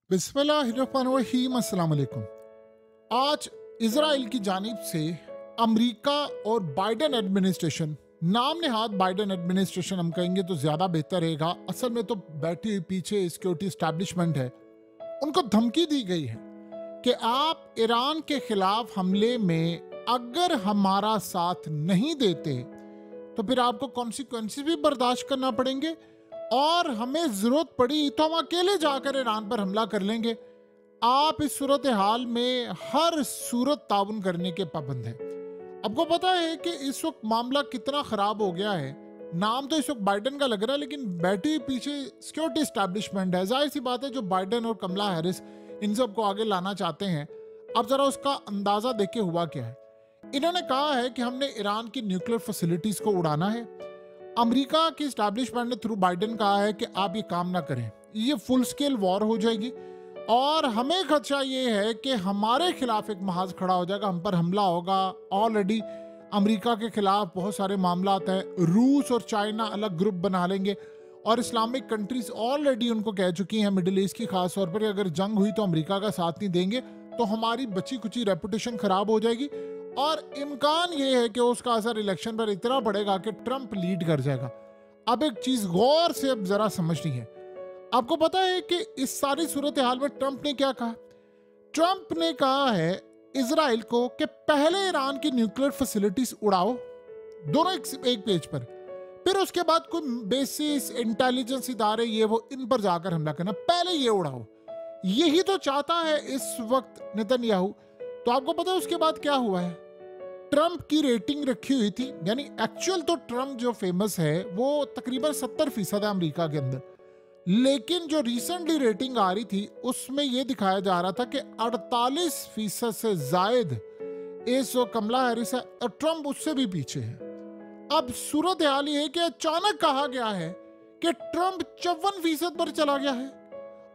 बिस्मिल्लाहिर्रहमानिर्रहीम अस्सलाम वालेकुम। आज इजराइल की जानिब से अमेरिका और बाइडेन एडमिनिस्ट्रेशन, नाम नेहाद बाइडेन एडमिनिस्ट्रेशन हम कहेंगे तो ज़्यादा बेहतर रहेगा, असल में तो बैठी हुई पीछे सिक्योरिटी इस्टेब्लिशमेंट है, उनको धमकी दी गई है कि आप ईरान के खिलाफ हमले में अगर हमारा साथ नहीं देते तो फिर आपको कॉन्सिक्वेंसेस भी बर्दाश्त करना पड़ेंगे और हमें जरूरत पड़ी तो हम अकेले जाकर ईरान पर हमला कर लेंगे। आप इस सूरत हाल में हर सूरत ताउन करने के पाबंद हैं। आपको पता है कि इस वक्त मामला कितना खराब हो गया है। नाम तो इस वक्त बाइडेन का लग रहा है, लेकिन बैठी पीछे सिक्योरिटी स्टैब्लिशमेंट है। जाहिर सी बात है, जो बाइडेन और कमला हैरिस इन सबको आगे लाना चाहते हैं। अब जरा उसका अंदाजा देखे हुआ क्या है। इन्होंने कहा है कि हमने ईरान की न्यूक्लियर फैसिलिटीज को उड़ाना है। अमेरिका की स्टैब्लिशमेंट ने थ्रू बाइडेन कहा है कि आप ये काम ना करें, ये फुल स्केल वॉर हो जाएगी और हमें खदशा ये है कि हमारे खिलाफ एक महाज खड़ा हो जाएगा, हम पर हमला होगा। ऑलरेडी अमेरिका के खिलाफ बहुत सारे मामला हैं, रूस और चाइना अलग ग्रुप बना लेंगे और इस्लामिक कंट्रीज ऑलरेडी उनको कह चुकी हैं, मिडिल ईस्ट की खास तौर पर, अगर जंग हुई तो अमेरिका का साथ नहीं देंगे तो हमारी बची कुची रेपुटेशन खराब हो जाएगी और इम्कान ये है कि उसका असर इलेक्शन पर इतना पड़ेगा कि ट्रंप लीड कर जाएगा। अब एक चीज गौर से अब जरा समझनी है। आपको पता है कि इस सारी सूरत हाल में ट्रंप ने क्या कहा? ट्रंप ने कहा है इजराइल को कि पहले ईरान की न्यूक्लियर फैसिलिटीज उड़ाओ, दोनों एक पेज पर, फिर उसके बाद कोई बेसिस इंटेलिजेंस इदारे ये वो इन पर जाकर हमला करना, पहले ये उड़ाओ। यही तो चाहता है इस वक्त नेतन्याहू। तो आपको पता है उसके बाद क्या हुआ है? ट्रंप की रेटिंग रखी हुई थी, यानी एक्चुअल तो ट्रंप जो फेमस है वो तकरीबन 70% है अमेरिका के अंदर, लेकिन जो रिसेंटली रेटिंग आ रही थी उसमें यह दिखाया जा रहा था कि 48% से जायद इस कमला हैरिस है और ट्रंप उससे भी पीछे है। अब सूरत हाल ये है कि अचानक कहा गया है कि ट्रंप 54% पर चला गया है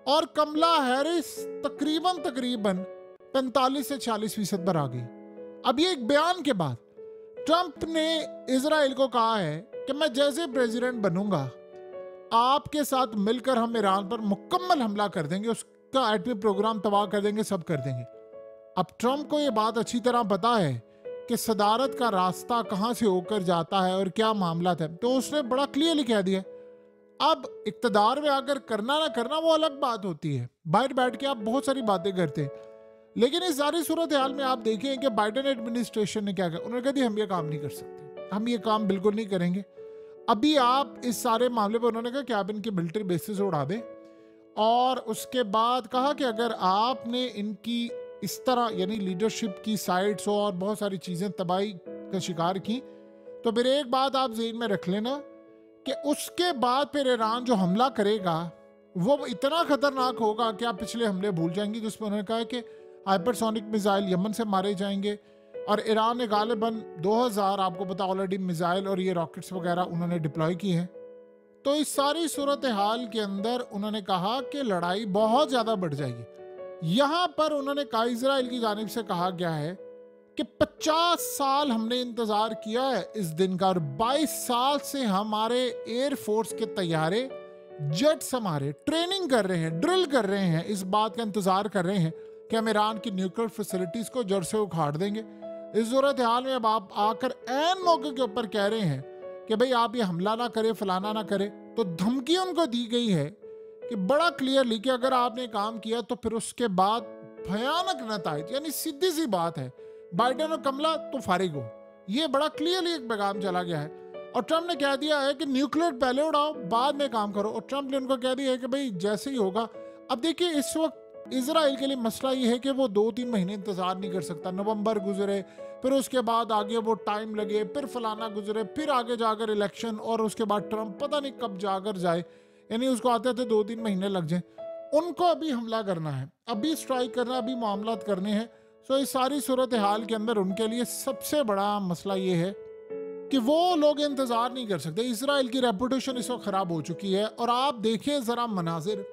और कमला हैरिस तकरीबन 45 से 46% पर आ गई। अब ये एक बयान के बाद ट्रंप ने इजराइल को कहा है कि मैं जैसे प्रेसिडेंट बनूंगा आपके साथ मिलकर हम ईरान पर मुकम्मल हमला कर देंगे, उसका एटमी प्रोग्राम तबाह कर देंगे, सब कर देंगे। अब ट्रंप को ये बात अच्छी तरह पता है कि सदारत का रास्ता कहां से होकर जाता है और क्या मामला था, तो उसने बड़ा क्लियरली कह दिया। अब इक्तदार में आकर करना ना करना वो अलग बात होती है, बाहर बैठ के आप बहुत सारी बातें करते हैं, लेकिन इस सारी सूरत हाल में आप देखें कि बाइडेन एडमिनिस्ट्रेशन ने क्या कहा। उन्होंने कहा कि हम ये काम नहीं कर सकते, हम ये काम बिल्कुल नहीं करेंगे। अभी आप इस सारे मामले पर उन्होंने कहा कि आप इनकी मिलिट्री बेसिस उड़ा दें और उसके बाद कहा कि अगर आपने इनकी इस तरह यानी लीडरशिप की साइट्स और बहुत सारी चीज़ें तबाही का शिकार की तो फिर एक बात आप ज़हन में रख लेना कि उसके बाद फिर ईरान जो हमला करेगा वो इतना खतरनाक होगा कि आप पिछले हमले भूल जाएंगे, जिसमें उन्होंने कहा कि हाइपरसोनिक मिसाइल यमन से मारे जाएंगे और ईरान ने गालिबन 2000 आपको पता ऑलरेडी मिसाइल और ये रॉकेट्स वगैरह उन्होंने डिप्लॉय की हैं। तो इस सारी सूरत हाल के अंदर उन्होंने कहा कि लड़ाई बहुत ज़्यादा बढ़ जाएगी। यहाँ पर उन्होंने कहा, इजराइल की जानिब से कहा गया है कि 50 साल हमने इंतज़ार किया है इस दिन का और 22 साल से हमारे एयरफोर्स के तैयारे जेट्स हमारे ट्रेनिंग कर रहे हैं, ड्रिल कर रहे हैं, इस बात का इंतज़ार कर रहे हैं कि हम ईरान की न्यूक्लियर फैसिलिटीज को जड़ से उखाड़ देंगे। इस सूरत हाल में अब आप आकर ऐन मौके के ऊपर कह रहे हैं कि भाई आप ये हमला ना करें, फलाना ना करें, तो धमकी उनको दी गई है कि बड़ा क्लियरली कि अगर आपने काम किया तो फिर उसके बाद भयानक नताइज, यानी सीधी सी बात है, बाइडेन और कमला तो फारिग हो। ये बड़ा क्लियरली एक पैगाम चला गया है और ट्रंप ने कह दिया है कि न्यूक्लियर पहले उड़ाओ बाद में काम करो, और ट्रंप ने उनको कह दिया है कि भाई जैसे ही होगा। अब देखिए इस वक्त इजराइल के लिए मसला ये है कि वो 2-3 महीने इंतजार नहीं कर सकता। नवंबर गुजरे, फिर उसके बाद आगे वो टाइम लगे, फिर फलाना गुजरे, फिर आगे जाकर इलेक्शन और उसके बाद ट्रंप पता नहीं कब जाकर जाए, यानी उसको आते थे 2-3 महीने लग जाए। उनको अभी हमला करना है, अभी स्ट्राइक करना, अभी मामलात करने हैं। सो इस सारी सूरत हाल के अंदर उनके लिए सबसे बड़ा मसला ये है कि वो लोग इंतजार नहीं कर सकते। इजराइल की रेपुटेशन इस वक्त खराब हो चुकी है और आप देखें जरा मनाजिर,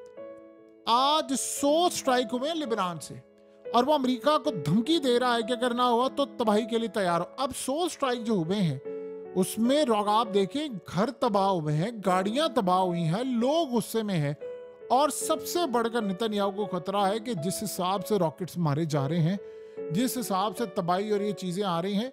आज 100 स्ट्राइक हुए लिबनान से और वो अमेरिका को धमकी दे रहा है कि अगर ना हुआ तो तबाही के लिए तैयार हो। अब 100 स्ट्राइक जो हुए हैं उसमें आप देखें घर तबाह हुए हैं, गाड़ियां तबाह हुई हैं, लोग गुस्से में हैं और सबसे बढ़कर नेतन्याहू को खतरा है कि जिस हिसाब से रॉकेट्स मारे जा रहे हैं, जिस हिसाब से तबाही और ये चीज़ें आ रही हैं,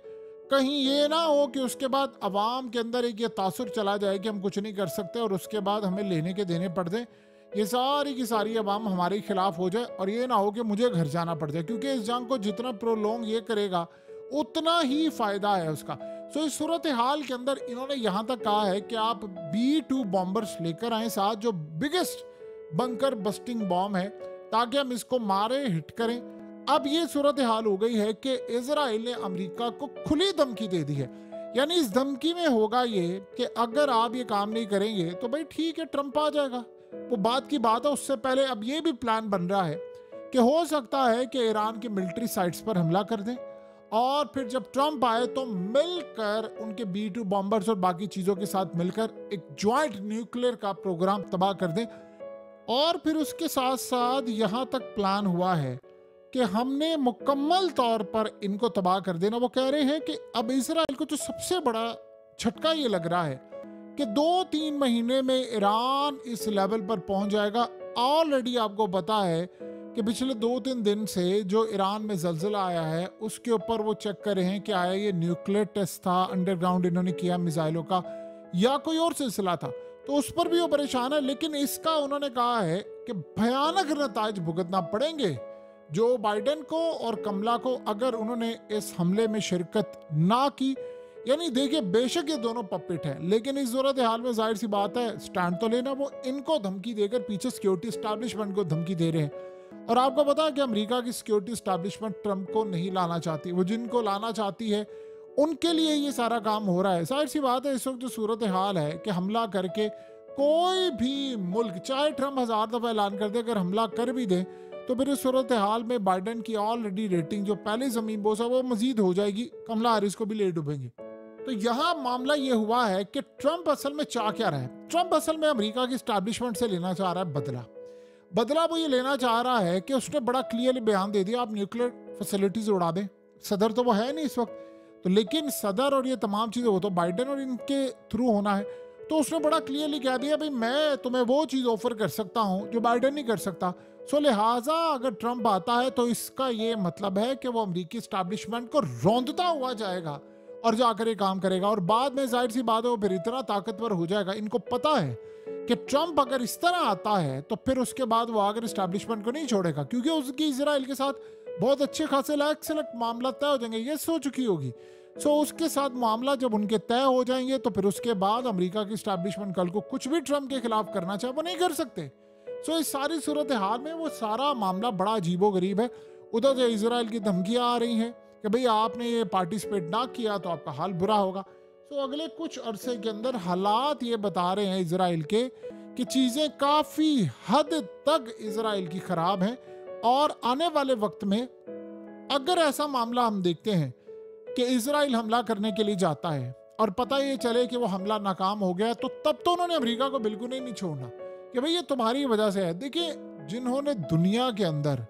कहीं ये ना हो कि उसके बाद अवाम के अंदर एक ये तासुर चला जाए कि हम कुछ नहीं कर सकते और उसके बाद हमें लेने के देने पड़ जाए, ये सारी की सारी अवाम हमारे खिलाफ हो जाए और ये ना हो कि मुझे घर जाना पड़ जाए, क्योंकि इस जंग को जितना प्रोलोंग ये करेगा उतना ही फायदा है उसका। सो इस सूरत हाल के अंदर इन्होंने यहाँ तक कहा है कि आप B-2 बॉम्बर्स लेकर आए साथ, जो बिगेस्ट बंकर बस्टिंग बॉम्ब है, ताकि हम इसको मारे, हिट करें। अब ये सूरत हाल हो गई है कि इजराइल ने अमेरिका को खुली धमकी दे दी है। यानी इस धमकी में होगा ये कि अगर आप ये काम नहीं करेंगे तो भाई ठीक है, ट्रंप आ जाएगा, वो बात की बात है। उससे पहले अब ये भी प्लान बन रहा है कि हो सकता है कि ईरान के मिलिट्री साइट्स पर हमला कर दें और फिर जब ट्रंप आए तो मिलकर उनके B-2 बॉम्बर्स और बाकी चीज़ों के साथ मिलकर एक ज्वाइंट न्यूक्लियर का प्रोग्राम तबाह कर दें। और फिर उसके साथ साथ यहाँ तक प्लान हुआ है कि हमने मुकम्मल तौर पर इनको तबाह कर देना। वो कह रहे हैं कि अब इजराइल को जो सबसे बड़ा झटका ये लग रहा है कि 2-3 महीने में ईरान इस लेवल पर पहुंच जाएगा। ऑलरेडी आपको पता है कि पिछले 2-3 दिन से जो ईरान में जल्जला आया है उसके ऊपर वो चेक कर रहे हैं कि आया ये न्यूक्लियर टेस्ट था, अंडरग्राउंड इन्होंने किया मिसाइलों का, या कोई और सिलसिला था, तो उस पर भी वो परेशान है। लेकिन इसका उन्होंने कहा है कि भयानक नताज भुगतना पड़ेंगे जो बाइडेन को और कमला को अगर उन्होंने इस हमले में शिरकत ना की। यानी देखिए, बेशक ये दोनों पपेट हैं, लेकिन इस सूरत हाल में जाहिर सी बात है स्टैंड तो लेना। वो इनको धमकी देकर पीछे सिक्योरिटी एस्टैब्लिशमेंट को धमकी दे रहे हैं। और आपको पता है कि अमेरिका की सिक्योरिटी एस्टैब्लिशमेंट ट्रंप को नहीं लाना चाहती, वो जिनको लाना चाहती है उनके लिए ये सारा काम हो रहा है। जाहिर सी बात है इस वक्त जो सूरत हाल है कि हमला करके कोई भी मुल्क, चाहे ट्रंप 1000 दफा ऐलान कर दे, अगर हमला कर भी दे तो फिर इस सूरत हाल में बाइडेन की ऑलरेडी रेटिंग जो पहले जमीन बोस है वो मजीद हो जाएगी, कमला हैरिस को भी ले डूबेंगे। तो यहाँ मामला ये हुआ है कि ट्रंप असल में चाह क्या रहा है। ट्रंप असल में अमेरिका की एस्टैब्लिशमेंट से लेना चाह रहा है बदला वो ये लेना चाह रहा है कि उसने बड़ा क्लियरली बयान दे दिया, आप न्यूक्लियर फैसिलिटीज उड़ा दें। सदर तो वो है नहीं इस वक्त, तो लेकिन सदर और ये तमाम चीज़ें वो तो बाइडेन और इनके थ्रू होना है। तो उसने बड़ा क्लियरली कह दिया, भाई मैं तुम्हें वो चीज़ ऑफर कर सकता हूँ जो बाइडेन नहीं कर सकता। सो लिहाजा अगर ट्रंप आता है तो इसका ये मतलब है कि वो अमेरिकी एस्टैब्लिशमेंट को रौंदता हुआ जाएगा और जाकर ये काम करेगा। और बाद में जाहिर सी बात है वो फिर इतना ताकतवर हो जाएगा, इनको पता है कि ट्रंप अगर इस तरह आता है तो फिर उसके बाद वो आकर एस्टैब्लिशमेंट को नहीं छोड़ेगा, क्योंकि उसकी इजराइल के साथ बहुत अच्छे खासे लायक से मामला तय हो जाएंगे, ये सो चुकी होगी। सो उसके साथ मामला जब उनके तय हो जाएंगे तो फिर उसके बाद अमेरिका की एस्टैब्लिशमेंट कल को कुछ भी ट्रंप के खिलाफ करना चाहे वो नहीं कर सकते। सो इस सारी सूरत हाल में वो सारा मामला बड़ा अजीबो गरीब है। उधर से इजराइल की धमकियां आ रही हैं कि भाई आपने ये पार्टिसिपेट ना किया तो आपका हाल बुरा होगा। सो अगले कुछ अरसे के अंदर हालात ये बता रहे हैं इजराइल के कि चीज़ें काफ़ी हद तक इजराइल की ख़राब हैं। और आने वाले वक्त में अगर ऐसा मामला हम देखते हैं कि इजराइल हमला करने के लिए जाता है और पता ये चले कि वो हमला नाकाम हो गया, तो तब तो उन्होंने अमेरिका को बिल्कुल ही नहीं छोड़ना कि भाई ये तुम्हारी वजह से है। देखिए, जिन्होंने दुनिया के अंदर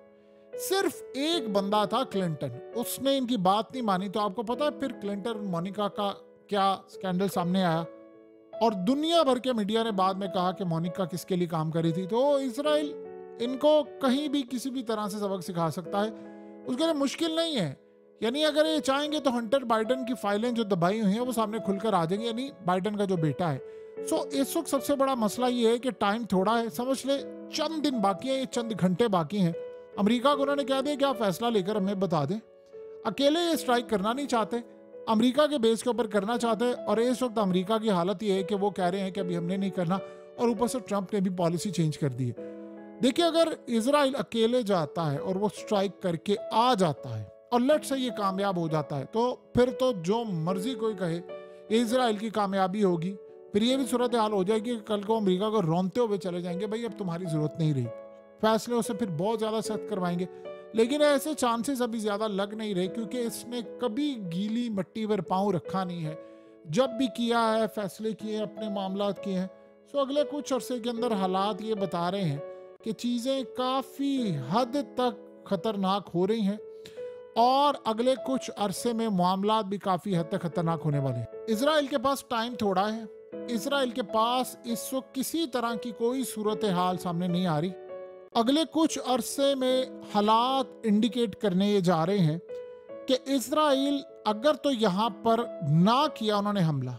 सिर्फ एक बंदा था क्लिंटन, उसने इनकी बात नहीं मानी, तो आपको पता है फिर क्लिंटन मोनिका का क्या स्कैंडल सामने आया और दुनिया भर के मीडिया ने बाद में कहा कि मोनिका किसके लिए काम करी थी। तो इजराइल इनको कहीं भी किसी भी तरह से सबक सिखा सकता है, उसके लिए मुश्किल नहीं है। यानी अगर ये चाहेंगे तो हंटर बाइडेन की फाइलें जो दबाई हुई हैं वो सामने खुलकर आ जाएंगी, यानी बाइडेन का जो बेटा है। सो इस वक्त सबसे बड़ा मसला ये है कि टाइम थोड़ा है, समझ ले चंद दिन बाकी हैं, ये चंद घंटे बाकी हैं। अमेरिका को उन्होंने कह दिया कि आप फैसला लेकर हमें बता दें। अकेले ये स्ट्राइक करना नहीं चाहते, अमेरिका के बेस के ऊपर करना चाहते हैं। और इस वक्त अमेरिका की हालत ये है कि वो कह रहे हैं कि अभी हमने नहीं करना, और ऊपर से ट्रंप ने भी पॉलिसी चेंज कर दी है। देखिए, अगर इजराइल अकेले जाता है और वो स्ट्राइक करके आ जाता है और लेट से ये कामयाब हो जाता है, तो फिर तो जो मर्जी कोई कहे ये इजराइल की कामयाबी होगी। फिर ये भी सूरत हाल हो जाएगी कि कल को अमेरिका को रोनते हुए चले जाएंगे, भाई अब तुम्हारी जरूरत नहीं रही, फैसले उसे फिर बहुत ज़्यादा सख्त करवाएंगे। लेकिन ऐसे चांसेस अभी ज़्यादा लग नहीं रहे, क्योंकि इसने कभी गीली मट्टी पर पाँव रखा नहीं है। जब भी किया है फैसले किए, अपने मामला किए हैं। सो अगले कुछ अरसे के अंदर हालात ये बता रहे हैं कि चीज़ें काफ़ी हद तक खतरनाक हो रही हैं और अगले कुछ अरसे में मामला भी काफ़ी हद तक खतरनाक होने वाले हैं। इजराइल के पास टाइम थोड़ा है, इसराइल के पास इस वक्त किसी तरह की कोई सूरत हाल सामने नहीं आ रही। अगले कुछ अरसे में हालात इंडिकेट करने ये जा रहे हैं कि इसराइल अगर तो यहाँ पर ना किया उन्होंने हमला,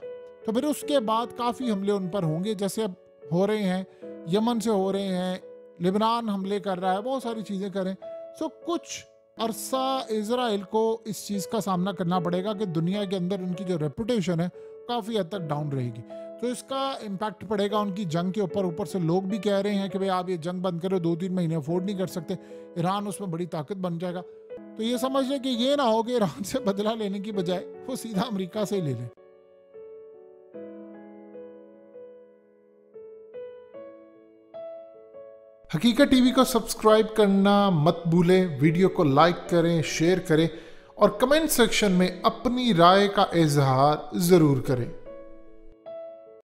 तो फिर उसके बाद काफ़ी हमले उन पर होंगे, जैसे अब हो रहे हैं, यमन से हो रहे हैं, लेबनान हमले कर रहा है, बहुत सारी चीज़ें करें। सो कुछ अरसा इसराइल को इस चीज़ का सामना करना पड़ेगा कि दुनिया के अंदर उनकी जो रेपुटेशन है काफ़ी हद तक डाउन रहेगी। तो इसका इम्पैक्ट पड़ेगा उनकी जंग के ऊपर। ऊपर से लोग भी कह रहे हैं कि भाई आप ये जंग बंद करो, 2-3 महीने अफोर्ड नहीं कर सकते, ईरान उसमें बड़ी ताकत बन जाएगा। तो ये समझ लें कि ये ना हो कि ईरान से बदला लेने की बजाय वो सीधा अमेरिका से ही ले लें। हकीकत टीवी को सब्सक्राइब करना मत भूलें, वीडियो को लाइक करें, शेयर करें और कमेंट सेक्शन में अपनी राय का इजहार ज़रूर करें।